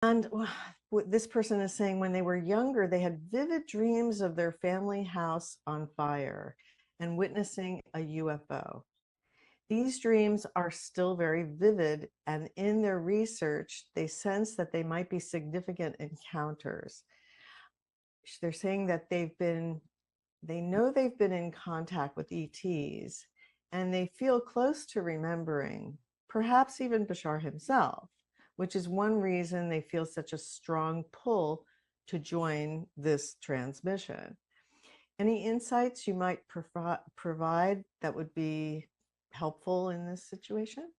And what this person is saying, when they were younger, they had vivid dreams of their family house on fire and witnessing a UFO. These dreams are still very vivid, and in their research, they sense that they might be significant encounters. They're saying that they know they've been in contact with ETs, and they feel close to remembering, perhaps even Bashar himself, which is one reason they feel such a strong pull to join this transmission. Any insights you might provide that would be helpful in this situation?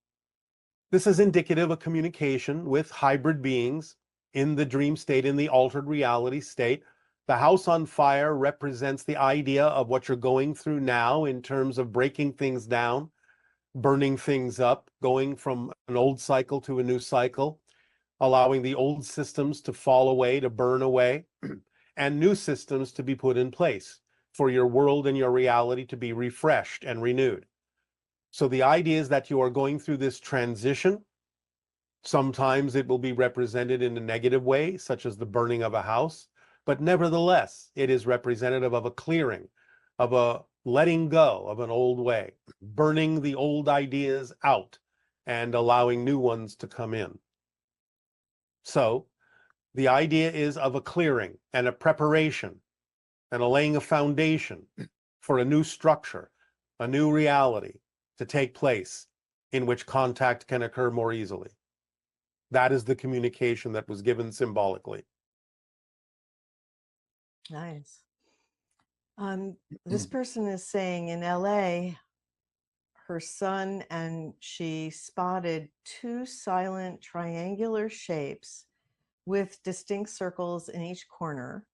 This is indicative of communication with hybrid beings in the dream state, in the altered reality state. The house on fire represents the idea of what you're going through now in terms of breaking things down, burning things up, going from an old cycle to a new cycle, allowing the old systems to fall away, to burn away, and new systems to be put in place for your world and your reality to be refreshed and renewed. So the idea is that you are going through this transition. Sometimes it will be represented in a negative way, such as the burning of a house, but nevertheless, it is representative of a clearing, of a letting go of an old way, burning the old ideas out and allowing new ones to come in. So the idea is of a clearing and a preparation and a laying a foundation for a new structure, a new reality to take place in which contact can occur more easily. That is the communication that was given symbolically. Nice. This person is saying in LA, her son and she spotted two silent triangular shapes with distinct circles in each corner,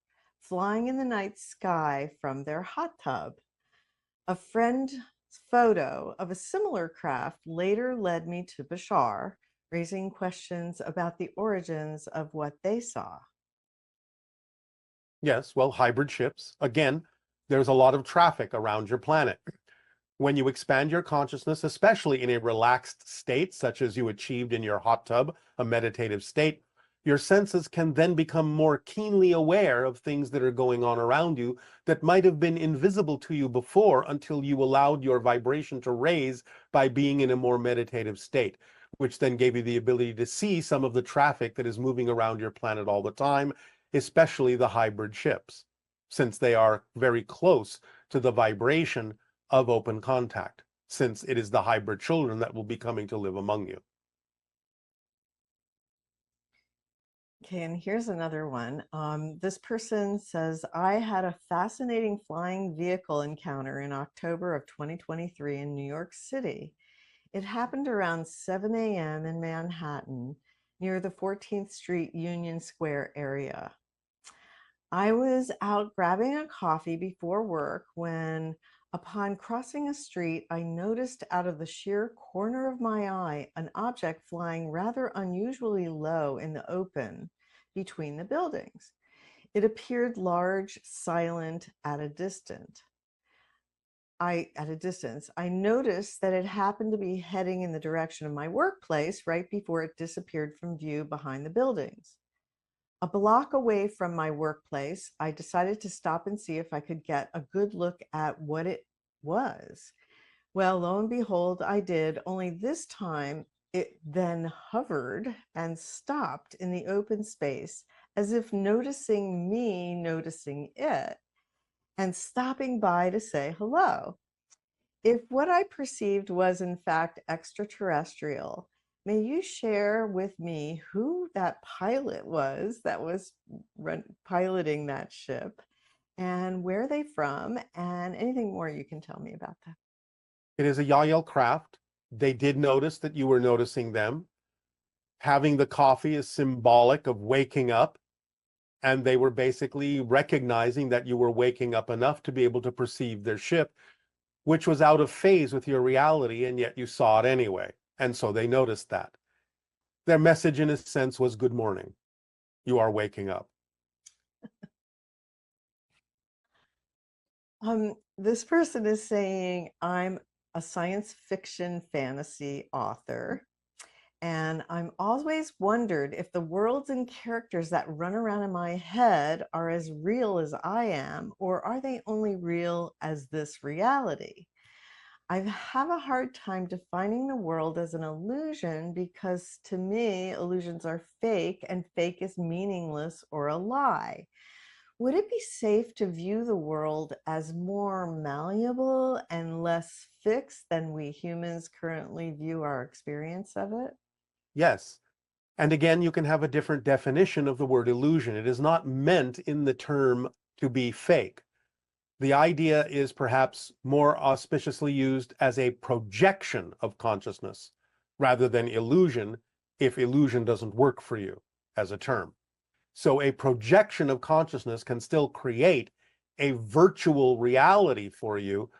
flying in the night sky from their hot tub. A friend's photo of a similar craft later led me to Bashar, raising questions about the origins of what they saw. Yes, well, hybrid ships. Again, there's a lot of traffic around your planet. When you expand your consciousness, especially in a relaxed state, such as you achieved in your hot tub, a meditative state, your senses can then become more keenly aware of things that are going on around you that might have been invisible to you before until you allowed your vibration to raise by being in a more meditative state, which then gave you the ability to see some of the traffic that is moving around your planet all the time, especially the hybrid ships, since they are very close to the vibration of open contact, since it is the hybrid children that will be coming to live among you. Okay, and here's another one. This person says, I had a fascinating flying vehicle encounter in October of 2023 in New York City. It happened around 7 a.m. in Manhattan near the 14th Street Union Square area. I was out grabbing a coffee before work when, upon crossing a street, I noticed out of the sheer corner of my eye an object flying rather unusually low in the open between the buildings. It appeared large, silent, at a distance. I noticed that it happened to be heading in the direction of my workplace right before it disappeared from view behind the buildings. A block away from my workplace, I decided to stop and see if I could get a good look at what it was. Well, lo and behold, I did, only this time it then hovered and stopped in the open space as if noticing me noticing it and stopping by to say hello. If what I perceived was in fact extraterrestrial, may you share with me who that pilot was that was piloting that ship and where they from and anything more you can tell me about that? It is a Yayel craft. They did notice that you were noticing them. Having the coffee is symbolic of waking up, and they were basically recognizing that you were waking up enough to be able to perceive their ship, which was out of phase with your reality, and yet you saw it anyway. And so they noticed that. Their message, in a sense, was good morning. You are waking up. This person is saying, I'm a science fiction fantasy author, And I'm always wondered if the worlds and characters that run around in my head are as real as I am, or are they only real as this reality? I have a hard time defining the world as an illusion because to me, illusions are fake and fake is meaningless or a lie. Would it be safe to view the world as more malleable and less fixed than we humans currently view our experience of it? Yes. And again, you can have a different definition of the word illusion. It is not meant in the term to be fake. The idea is perhaps more auspiciously used as a projection of consciousness rather than illusion, if illusion doesn't work for you as a term. So a projection of consciousness can still create a virtual reality for you,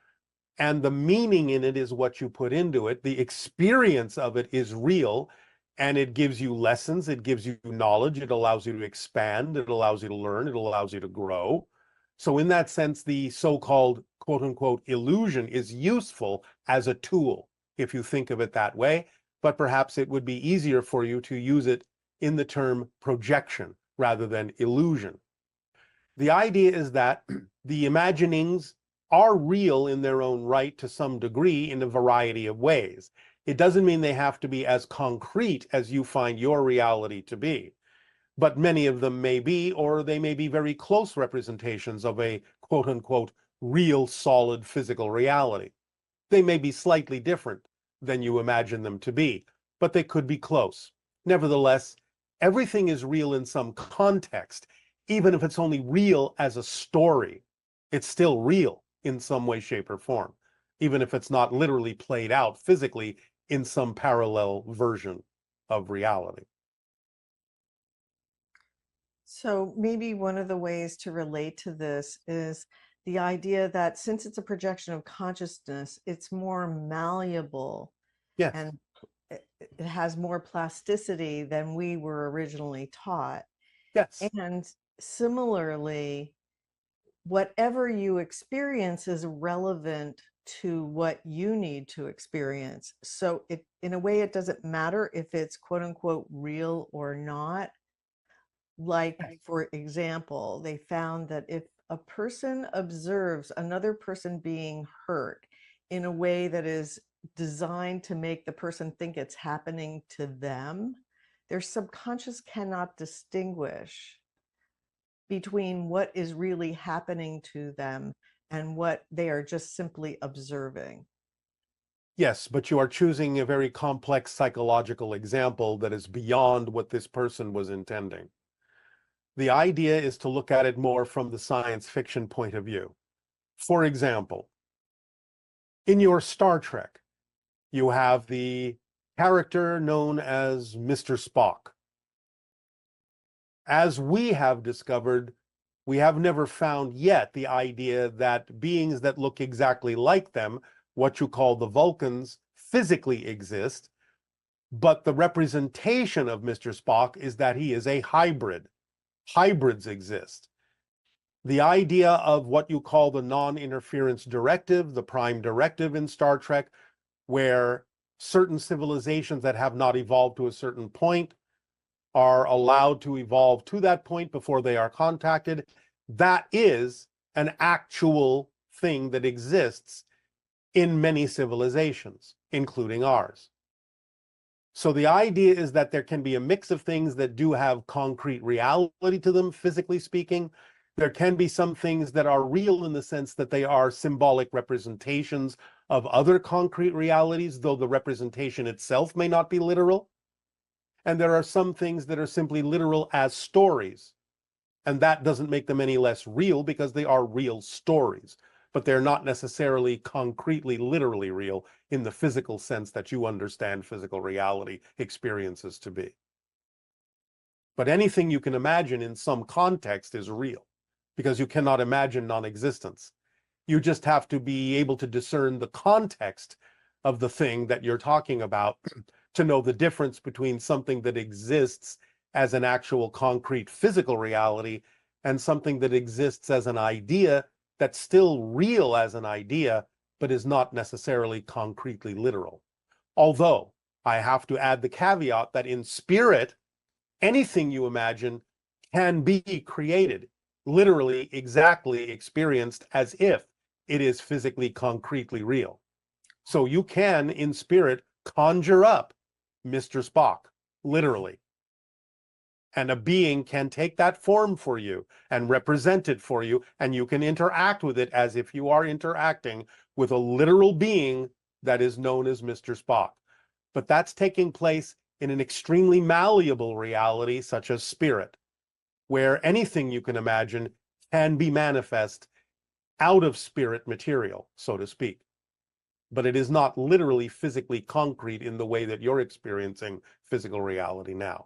and the meaning in it is what you put into it. The experience of it is real, and it gives you lessons, it gives you knowledge, it allows you to expand, it allows you to learn, it allows you to grow. So in that sense, the so-called quote unquote illusion is useful as a tool, if you think of it that way, but perhaps it would be easier for you to use it in the term projection rather than illusion. The idea is that the imaginings are real in their own right to some degree in a variety of ways. It doesn't mean they have to be as concrete as you find your reality to be, but many of them may be, or they may be very close representations of a quote unquote real solid physical reality. They may be slightly different than you imagine them to be, but they could be close. Nevertheless, everything is real in some context, even if it's only real as a story. It's still real in some way, shape, or form, even if it's not literally played out physically in some parallel version of reality. So maybe one of the ways to relate to this is the idea that since it's a projection of consciousness, it's more malleable Yes, and it has more plasticity than we were originally taught. yes, And similarly, whatever you experience is relevant to what you need to experience. So it, in a way, it doesn't matter if it's quote unquote real or not. Like, for example, they found that if a person observes another person being hurt in a way that is designed to make the person think it's happening to them, their subconscious cannot distinguish between what is really happening to them and what they are just simply observing. yes, but you are choosing a very complex psychological example that is beyond what this person was intending. The idea is to look at it more from the science fiction point of view. For example, in your Star Trek, you have the character known as Mr. Spock. As we have discovered, we have never found yet the idea that beings that look exactly like them, what you call the Vulcans, physically exist, but the representation of Mr. Spock is that he is a hybrid. Hybrids exist. The idea of what you call the non-interference directive, the prime directive in Star Trek, where certain civilizations that have not evolved to a certain point are allowed to evolve to that point before they are contacted, that is an actual thing that exists in many civilizations, including ours. So the idea is that there can be a mix of things that do have concrete reality to them, physically speaking. There can be some things that are real in the sense that they are symbolic representations of other concrete realities, though the representation itself may not be literal. And there are some things that are simply literal as stories. And that doesn't make them any less real because they are real stories, but they're not necessarily concretely, literally real in the physical sense that you understand physical reality experiences to be. But anything you can imagine in some context is real because you cannot imagine non-existence. You just have to be able to discern the context of the thing that you're talking about to know the difference between something that exists as an actual concrete physical reality and something that exists as an idea that's still real as an idea, but is not necessarily concretely literal. Although I have to add the caveat that in spirit, anything you imagine can be created, literally exactly experienced as if it is physically, concretely real. So you can, in spirit, conjure up Mr. Spock, literally. And a being can take that form for you and represent it for you, and you can interact with it as if you are interacting with a literal being that is known as Mr. Spock. But that's taking place in an extremely malleable reality, such as spirit, where anything you can imagine can be manifest out of spirit material, so to speak. But it is not literally physically concrete in the way that you're experiencing physical reality now.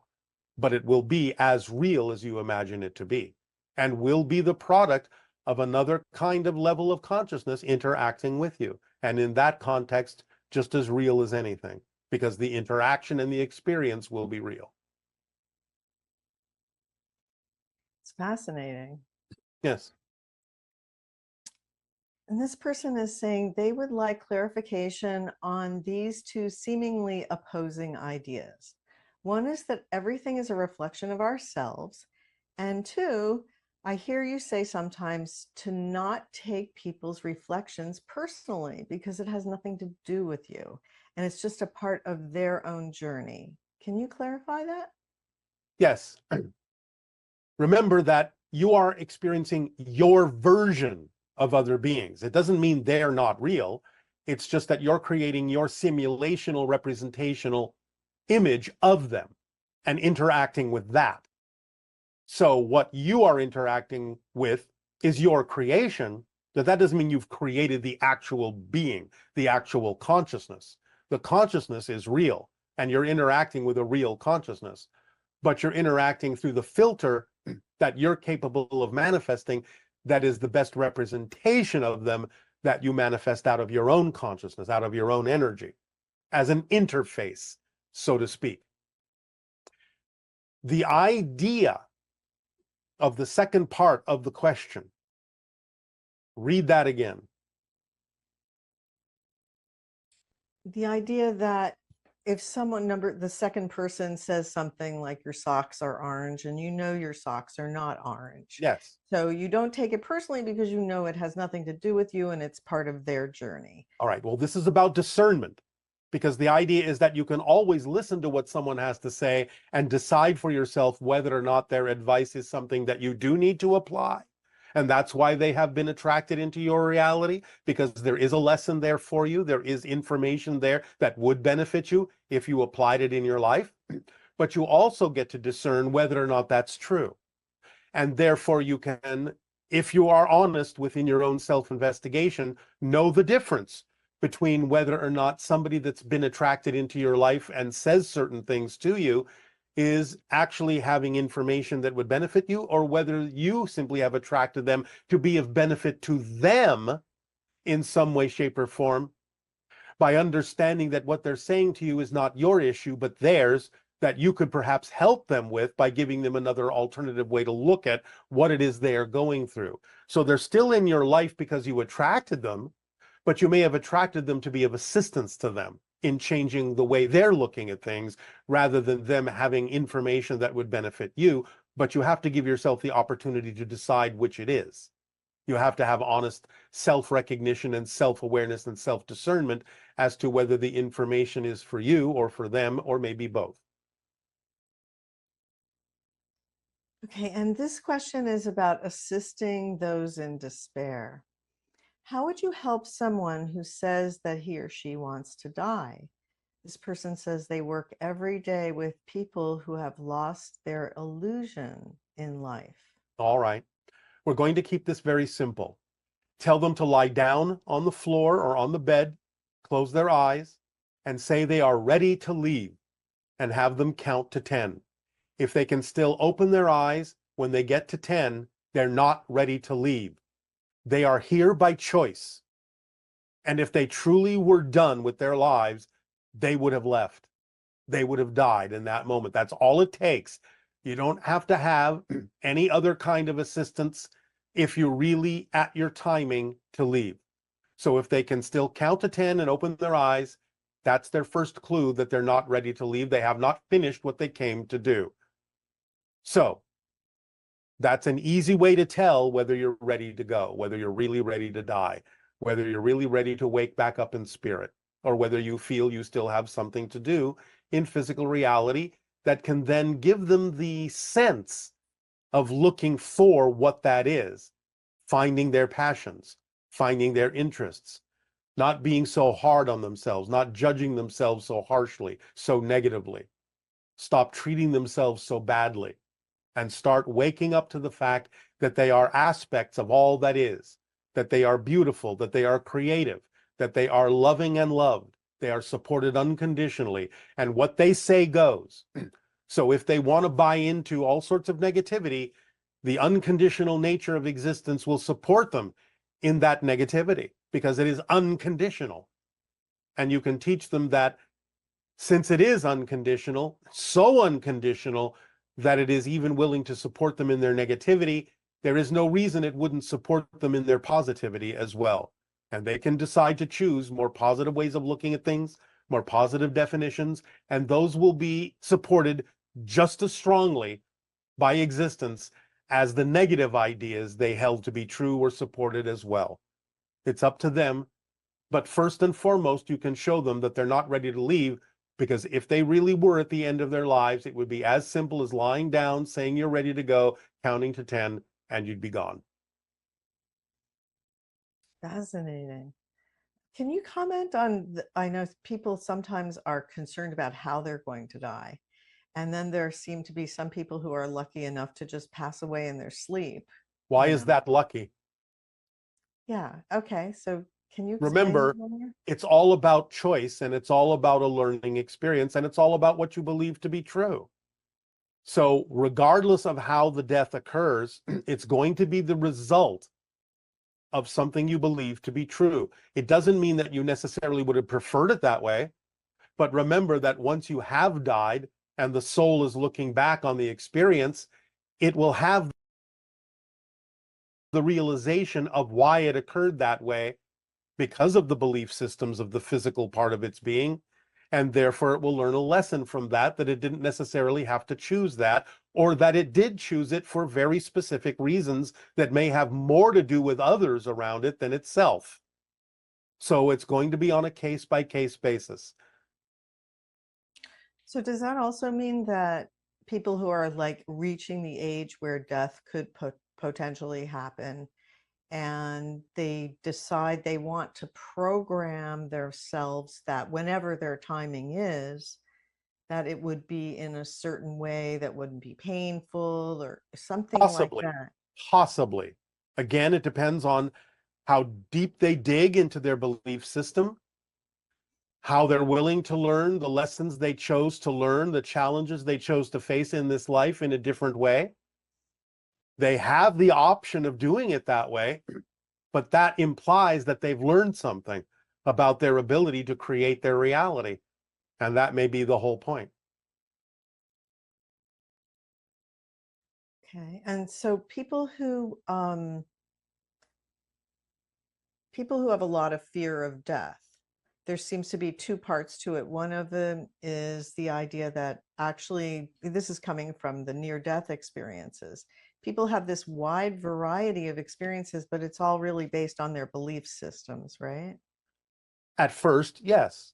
But it will be as real as you imagine it to be, and will be the product of another kind of level of consciousness interacting with you. And in that context, just as real as anything, because the interaction and the experience will be real. It's fascinating. Yes. And this person is saying they would like clarification on these two seemingly opposing ideas. One is that everything is a reflection of ourselves. And two, I hear you say sometimes to not take people's reflections personally because it has nothing to do with you. And it's just a part of their own journey. Can you clarify that? Yes. Remember that you are experiencing your version of other beings. It doesn't mean they're not real. It's just that you're creating your simulational representational image of them and interacting with that. So what you are interacting with is your creation, but that doesn't mean you've created the actual being, the actual consciousness. The consciousness is real, and you're interacting with a real consciousness, but you're interacting through the filter that you're capable of manifesting that is the best representation of them that you manifest out of your own consciousness, out of your own energy, as an interface, so to speak. The idea of the second part of the question, read that again. The idea that if someone the second person says something like your socks are orange and you know your socks are not orange. Yes. So you don't take it personally because you know it has nothing to do with you and it's part of their journey. All right. Well, this is about discernment, because the idea is that you can always listen to what someone has to say and decide for yourself whether or not their advice is something that you do need to apply. And that's why they have been attracted into your reality, because there is a lesson there for you. There is information there that would benefit you if you applied it in your life. But you also get to discern whether or not that's true. And therefore you can, if you are honest within your own self-investigation, know the difference between whether or not somebody that's been attracted into your life and says certain things to you is actually having information that would benefit you, or whether you simply have attracted them to be of benefit to them in some way, shape, or form, by understanding that what they're saying to you is not your issue, but theirs, that you could perhaps help them with by giving them another alternative way to look at what it is they are going through. So they're still in your life because you attracted them, but you may have attracted them to be of assistance to them in changing the way they're looking at things, rather than them having information that would benefit you. But you have to give yourself the opportunity to decide which it is. You have to have honest self-recognition and self-awareness and self-discernment as to whether the information is for you or for them, or maybe both. Okay, and this question is about assisting those in despair. How would you help someone who says that he or she wants to die? This person says they work every day with people who have lost their illusion in life. All right. We're going to keep this very simple. Tell them to lie down on the floor or on the bed, close their eyes, and say they are ready to leave, and have them count to 10. If they can still open their eyes when they get to 10, they're not ready to leave. They are here by choice. And if they truly were done with their lives, they would have left. They would have died in that moment. That's all it takes. You don't have to have any other kind of assistance if you're really at your timing to leave. So if they can still count to 10 and open their eyes, That's their first clue that they're not ready to leave. They have not finished what they came to do. So that's an easy way to tell whether you're ready to go, whether you're really ready to die, whether you're really ready to wake back up in spirit, or whether you feel you still have something to do in physical reality that can then give them the sense of looking for what that is, finding their passions, finding their interests, not being so hard on themselves, not judging themselves so harshly, so negatively. Stop treating themselves so badly and start waking up to the fact that they are aspects of all that is, that they are beautiful, that they are creative, that they are loving and loved, they are supported unconditionally, and what they say goes. So if they want to buy into all sorts of negativity, the unconditional nature of existence will support them in that negativity because it is unconditional. And you can teach them that since it is unconditional, so unconditional that it is even willing to support them in their negativity, there is no reason it wouldn't support them in their positivity as well. And they can decide to choose more positive ways of looking at things, more positive definitions, and those will be supported just as strongly by existence as the negative ideas they held to be true were supported as well. It's up to them. But first and foremost, you can show them that they're not ready to leave, because if they really were at the end of their lives, it would be as simple as lying down, saying you're ready to go, counting to 10, and you'd be gone. Fascinating. Can you comment on, I know people sometimes are concerned about how they're going to die. And then there seem to be some people who are lucky enough to just pass away in their sleep, Why you is know? that lucky? Yeah. Okay. So can you explain Remember, that more? it's all about choice, and it's all about a learning experience, and it's all about what you believe to be true. So regardless of how the death occurs, it's going to be the result of something you believe to be true. It doesn't mean that you necessarily would have preferred it that way, but remember that once you have died and the soul is looking back on the experience, it will have the realization of why it occurred that way because of the belief systems of the physical part of its being. And therefore, it will learn a lesson from that, that it didn't necessarily have to choose that, or that it did choose it for very specific reasons that may have more to do with others around it than itself. So it's going to be on a case-by-case basis. So does that also mean that people who are like reaching the age where death could potentially happen, and they decide they want to program themselves that whenever their timing is, that it would be in a certain way that wouldn't be painful or something like Possibly, that? possibly. Again, it depends on how deep they dig into their belief system, how they're willing to learn the lessons they chose to learn, the challenges they chose to face in this life in a different way. They have the option of doing it that way, but that implies that they've learned something about their ability to create their reality. And that may be the whole point. Okay. And so people who have a lot of fear of death, there seems to be two parts to it. One of them is the idea that actually, this is coming from the near death experiences. People have this wide variety of experiences, but it's all really based on their belief systems, right? At first, yes.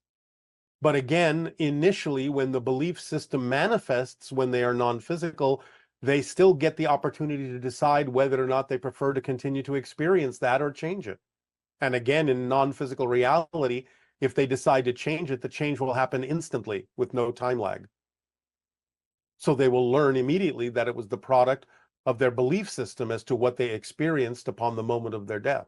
But again, initially, when the belief system manifests, when they are non-physical, they still get the opportunity to decide whether or not they prefer to continue to experience that or change it. And again, in non-physical reality, if they decide to change it, the change will happen instantly with no time lag. So they will learn immediately that it was the product of their belief system as to what they experienced upon the moment of their death.